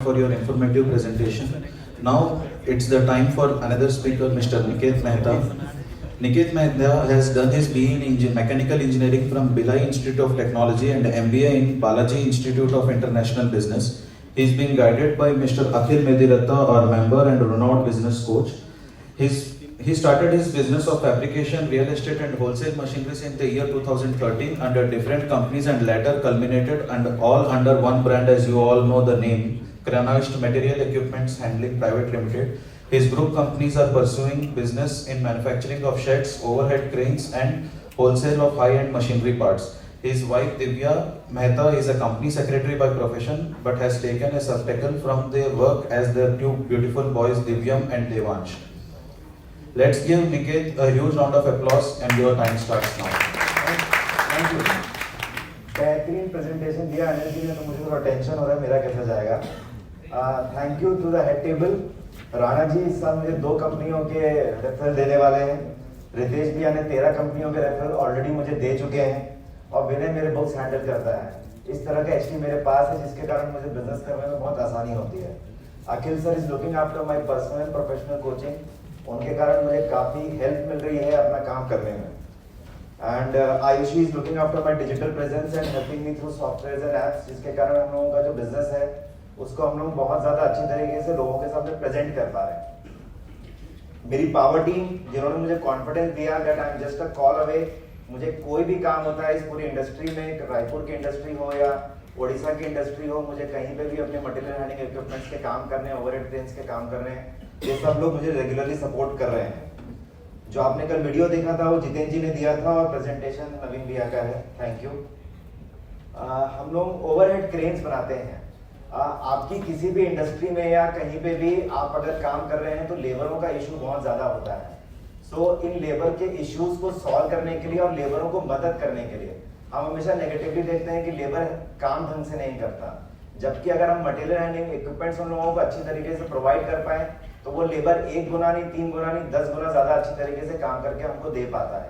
for your informative presentation. Now it's the time for another speaker, Mr. Niket Mehta. Niket Mehta has done his BE in Mechanical Engineering from Bhilai Institute of Technology and MBA in Balaji Institute of International Business. He is being guided by Mr. Akhil Mediratta, our member and renowned business coach. He started his business of fabrication, real estate and wholesale machineries in the year 2013 under different companies and later culminated and all under one brand, as you all know the name, Kranoist Material Equipments Handling Private Limited. His group companies are pursuing business in manufacturing of sheds, overhead cranes and wholesale of high-end machinery parts. His wife Divya Mehta is a company secretary by profession but has taken a sabbatical from their work as their two beautiful boys Divyam and Devansh. Let's give Niket a huge round of applause and your time starts now. Thank you. बेहतरीन presentation दिया energy ने, तो मुझे थोड़ा tension हो रहा है मेरा कैसे जाएगा। Thank you to the head table. Rana ji इस साल मुझे 2 कंपनियों के रेफरल देने वाले हैं। रितेश भैया ने 13 कंपनियों के रेफरल ऑलरेडी मुझे दे चुके हैं और विनय मेरे बुक्स हैंडल करता है। इस तरह का एचपी मेरे पास है जिसके कारण मुझे बिजनेस करने में बहुत आसानी होती है। Akhil sir is looking after my personal and professional coaching, उनके कारण मुझे काफ़ी हेल्प मिल रही है अपना काम करने में। And Ayushi is looking after my digital presence and helping me through software and apps, जिसके कारण हम लोगों का जो बिजनेस है उसको हम लोग बहुत ज़्यादा अच्छी तरीके से लोगों के सामने प्रेजेंट कर पा रहे हैं। मेरी पावर टीम जिन्होंने मुझे कॉन्फिडेंस दिया that I am just a call away. मुझे कोई भी काम होता है इस पूरी इंडस्ट्री में, रायपुर की इंडस्ट्री हो या ओडिशा की इंडस्ट्री हो, मुझे कहीं पे भी अपने मटेरियल हैंडलिंग इक्विपमेंट्स के काम करने, ओवरहेड क्रेन्स के काम करने, ये सब लोग मुझे रेगुलरली सपोर्ट कर रहे हैं। जो आपने कल वीडियो देखा था वो जितेंद्र जी ने दिया था और प्रेजेंटेशन नवीन भैया का है, थैंक यू। हम लोग ओवरहेड क्रेन्स बनाते हैं। आपकी किसी भी इंडस्ट्री में या कहीं पे भी आप अगर काम कर रहे हैं तो लेबरों का इशू बहुत ज़्यादा होता है। सो इन लेबर के इश्यूज को सॉल्व करने के लिए और लेबरों को मदद करने के लिए हम हमेशा नेगेटिवली देखते हैं कि लेबर काम ढंग से नहीं करता, जबकि अगर हम मटेरियल हैंडलिंग इक्विपमेंट्स उन लोगों को अच्छी तरीके से प्रोवाइड कर पाए तो वो लेबर 1 गुना नहीं, 3 गुना नहीं, 10 गुना ज्यादा अच्छी तरीके से काम करके हमको दे पाता है।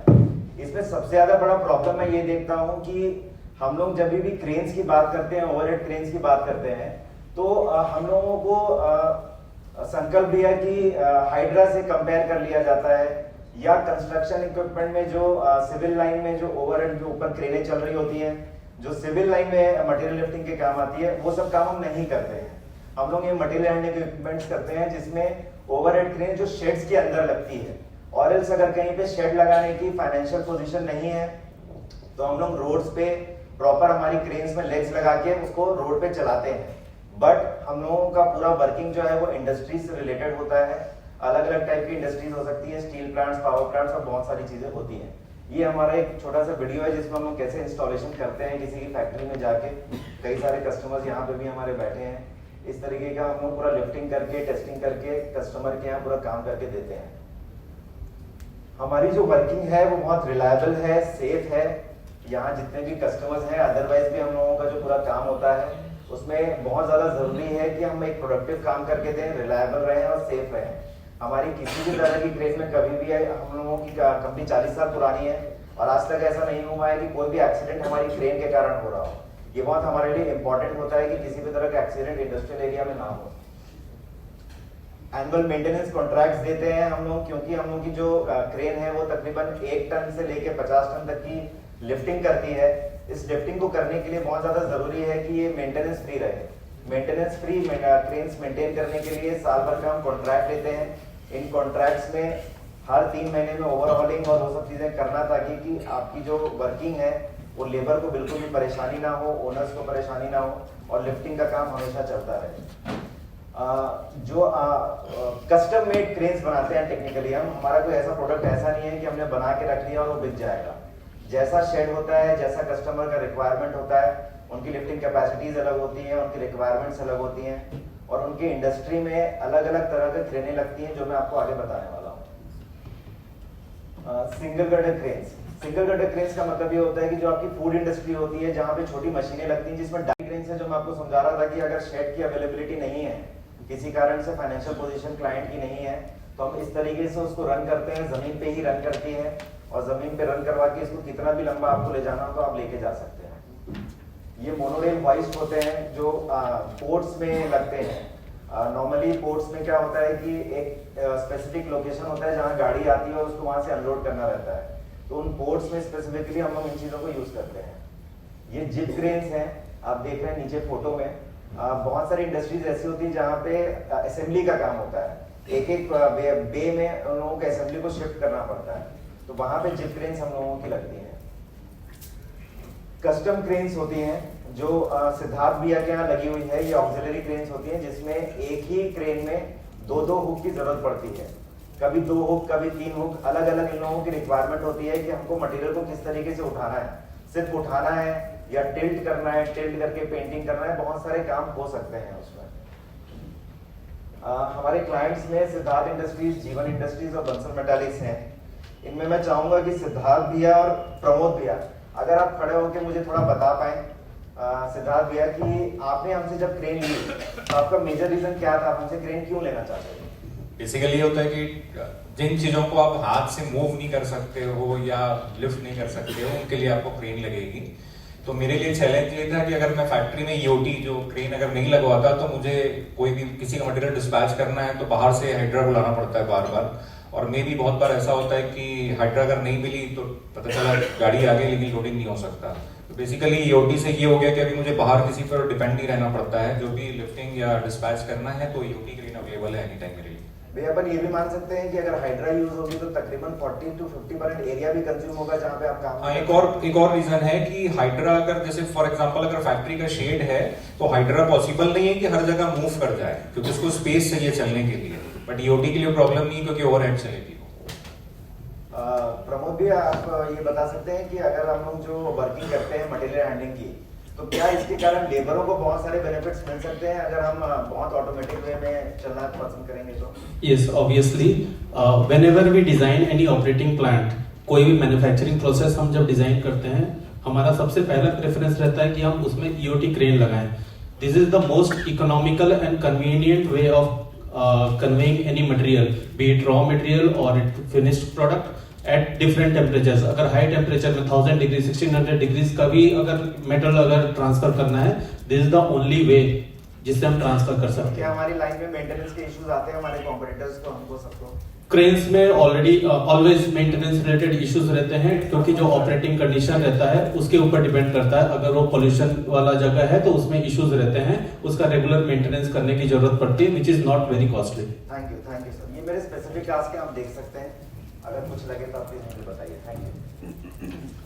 इसमें सबसे ज्यादा बड़ा प्रॉब्लम मैं ये देखता हूँ कि हम लोग जब भी क्रेन्स की बात करते हैं, ओवरहेड क्रेन्स की बात करते हैं, तो हम लोगों को संकल्प भी है कि हाइड्रा से कंपेयर कर लिया जाता है या कंस्ट्रक्शन इक्विपमेंट में जो सिविल लाइन में जो ओवरहेड के ऊपर क्रेनें चल रही होती हैं, जो सिविल लाइन में मटेरियल लिफ्टिंग के काम आती है, वो सब काम हम नहीं करते हैं। हम लोग ये मटेरियल हैंडलिंग इक्विपमेंट्स करते हैं जिसमें ओवरहेड क्रेन जो शेड्स के अंदर लगती है, और एल्स अगर कहीं पे शेड लगाने की फाइनेंशियल पोजीशन नहीं है तो हम लोग रोड्स पे प्रॉपर हमारी क्रेन्स में लेग्स लगा के उसको रोड पे चलाते हैं। बट हम लोगों का पूरा वर्किंग जो है वो इंडस्ट्री से रिलेटेड होता है। अलग अलग टाइप की इंडस्ट्रीज हो सकती है, स्टील प्लांट्स, पावर प्लांट्स और बहुत सारी चीजें होती हैं। ये हमारा एक छोटा सा वीडियो है जिसमें हम लोग कैसे इंस्टॉलेशन करते हैं किसी की फैक्ट्री में जाके। कई सारे कस्टमर्स यहाँ पे भी हमारे बैठे हैं। इस तरीके का हम लोग पूरा लिफ्टिंग करके, टेस्टिंग करके कस्टमर के यहाँ पूरा काम करके देते हैं। हमारी जो वर्किंग है वो बहुत रिलायबल है, सेफ है। यहाँ जितने भी कस्टमर्स हैं, अदरवाइज भी हम लोगों का जो पूरा काम होता है उसमें बहुत ज़्यादा ज़रूरी है कि हम एक प्रोडक्टिव काम करके दें, रिलायबल रहें और सेफ रहें। हमारी किसी भी तरह की क्रेन में कभी भी हम लोगों की कंपनी 40 साल पुरानी है और आज तक ऐसा नहीं हुआ है कि कोई भी एक्सीडेंट हमारी क्रेन के कारण हो रहा हो। ये बहुत हमारे लिए इंपॉर्टेंट होता है कि किसी भी तरह का एक्सीडेंट इंडस्ट्रियल एरिया में ना हो। एनुअल मेंटेनेंस कॉन्ट्रैक्ट्स देते हैं हम लोग, क्योंकि हम लोग की जो क्रेन है वो तकरीबन 1 टन से लेके 50 टन तक की लिफ्टिंग करती है। इस लिफ्टिंग को करने के लिए बहुत ज्यादा जरूरी है कि ये मेंटेनेंस फ्री रहे। मेंटेनेंस फ्री क्रेन्स मेंटेन करने के लिए साल भर का हम कॉन्ट्रैक्ट लेते हैं। इन कॉन्ट्रैक्ट्स में हर 3 महीने में ओवरहॉलिंग और वो सब चीजें करना, ताकि कि आपकी जो वर्किंग है वो लेबर को बिल्कुल भी परेशानी ना हो, ओनर्स को परेशानी ना हो और लिफ्टिंग का काम हमेशा चलता रहे। जो कस्टम मेड क्रेन्स बनाते हैं टेक्निकली हम, हमारा कोई ऐसा प्रोडक्ट ऐसा नहीं है कि हमने बना के रख लिया और वो बिक जाएगा। जैसा शेड होता है, जैसा कस्टमर का रिक्वायरमेंट होता है, उनकी लिफ्टिंग कैपेसिटीज अलग होती हैं, उनकी रिक्वायरमेंट्स अलग होती हैं और उनकी इंडस्ट्री में अलग अलग तरह की क्रेनें लगती हैं जो मैं आपको आगे बताने वाला हूँ। Single girder cranes. Single girder cranes का मतलब ये होता है कि जो आपकी फूड इंडस्ट्री होती है जहाँ पे छोटी मशीनें लगती हैं, जिसमें डाई क्रेन्स है, जो मैं आपको समझा रहा था कि अगर शेड की अवेलेबिलिटी नहीं है, किसी कारण से फाइनेंशियल पोजीशन क्लाइंट की नहीं है, तो हम इस तरीके से उसको रन करते हैं। जमीन पे ही रन करती है और जमीन पे रन करवा के इसको कितना भी लंबा आपको ले जाना हो तो आप लेके जा सकते हैं। ये मोनोरेल हॉइस्ट होते हैं जो पोर्ट्स में लगते हैं। नॉर्मली पोर्ट्स में क्या होता है कि एक स्पेसिफिक लोकेशन होता है जहाँ गाड़ी आती है और उसको वहाँ से अनलोड करना रहता है, तो उन पोर्ट्स में स्पेसिफिकली हम लोग इन चीज़ों को यूज़ करते हैं। ये जिप क्रेन्स हैं, आप देख रहे हैं नीचे फोटो में। बहुत सारी इंडस्ट्रीज ऐसी होती है जहाँ पे असेंबली का काम होता है, एक एक बे में उन लोगों को असेंबली को शिफ्ट करना पड़ता है, तो वहाँ पे जिप क्रेन्स हम लोगों की लगती हैं। कस्टम क्रेन्स होती हैं जो सिद्धार्थ भैया के यहाँ लगी हुई है। ये ऑक्सिलरी क्रेन्स होती हैं जिसमें एक ही क्रेन में दो हुक की जरूरत पड़ती है, कभी 2 हुक कभी 3 हुक, अलग अलग इन लोगों की रिक्वायरमेंट होती है कि हमको मटेरियल को किस तरीके से उठाना है, सिर्फ उठाना है या टिल्ट करना है, टिल्ट करके पेंटिंग करना है, बहुत सारे काम हो सकते हैं उसमें। हमारे क्लाइंट्स में सिद्धार्थ इंडस्ट्रीज, जीवन इंडस्ट्रीज और बंसल मेटालिक्स हैं। इनमें मैं चाहूंगा कि सिद्धार्थ भैया और प्रमोद भैया अगर आप खड़े होकर मुझे थोड़ा बता पाए, सिद्धार्थ भैया, कि आपने हमसे जब क्रेन ली तो आपका मेजर रीजन क्या था, आप हमसे क्रेन क्यों लेना चाहते थे? बेसिकली ये होता है कि जिन चीजों को आप हाथ से मूव नहीं कर सकते हो या लिफ्ट नहीं कर सकते हो, उनके लिए आपको क्रेन लगेगी। तो मेरे लिए चैलेंज ये था कि अगर मैं फैक्ट्री में ईओटी जो क्रेन अगर नहीं लगवाता तो मुझे कोई भी किसी का मटेरियल डिस्पैच करना है तो बाहर से हाइड्रा बुलाना पड़ता है बार बार, और मे भी बहुत बार ऐसा होता है कि हाइड्रा अगर नहीं मिली तो पता चला गाड़ी आ गई लेकिन लोडिंग नहीं हो सकता। तो बेसिकली ईओटी से ये हो गया कि अभी मुझे बाहर किसी पर डिपेंड नहीं रहना पड़ता है, जो भी लिफ्टिंग या डिस्पैच करना है तो ईओटी क्रेन अवेलेबल है एनी टाइम मेरे लिए। भैया अपन ये भी मान सकते हैं कि अगर हाइड्रा यूज होगी तो तकरीबन 40 to 50% एरिया भी कंज्यूम होगा जहाँ पे आप काम। एक और रीजन है कि हाइड्रा अगर जैसे फॉर एग्जांपल अगर फैक्ट्री का शेड है तो हाइड्रा पॉसिबल नहीं है कि हर जगह मूव कर जाए क्योंकि उसको स्पेस चाहिए चलने के लिए, बट ईओटी के लिए प्रॉब्लम नहीं क्योंकि ओवरहेड चलेगी। प्रमोद भी आप ये बता सकते हैं कि अगर हम लोग जो वर्किंग करते हैं मटेरियल हैंडलिंग की, तो क्या इसके कारण लेबरों को बहुत सारे बेनिफिट्स मिल सकते हैं अगर हम बहुत ऑटोमेटिक वे में चलना पसंद करेंगे तो? Yes, obviously, whenever we design any operating plant, कोई भी मैन्युफैक्चरिंग प्रोसेस हम जब डिजाइन करते हैं, हमारा सबसे पहला प्रेफरेंस रहता है कि हम उसमें ईओटी क्रेन लगाएं। This is the most economical and convenient way of conveying any material, be it raw material or it finished product at different temperatures. अगर हाई टेम्परेचर में 1000 डिग्री 1600 डिग्रीज का भी अगर मेटल अगर ट्रांसफर करना है, this is the only way जिससे हम ट्रांसफर कर सकते हैं। क्या हमारी लाइन में मेंटेनेंस के इश्यूज आते हैं हमारे कॉम्पिटिटर्स को, हमको सबको? क्रेन्स में already always maintenance related issues रहते हैं क्योंकि जो ऑपरेटिंग कंडीशन रहता है उसके ऊपर डिपेंड करता है। अगर वो पोल्यूशन वाला जगह है तो उसमें इश्यूज रहते हैं, उसका रेगुलर मेंटेनेंस करने की जरूरत पड़ती है, which is not very costly. Thank you sir. ये मेरे स्पेसिफिक टास्क है, आप देख सकते हैं। अगर कुछ लगे तो आप प्लीज मुझे बताइए। Thank you.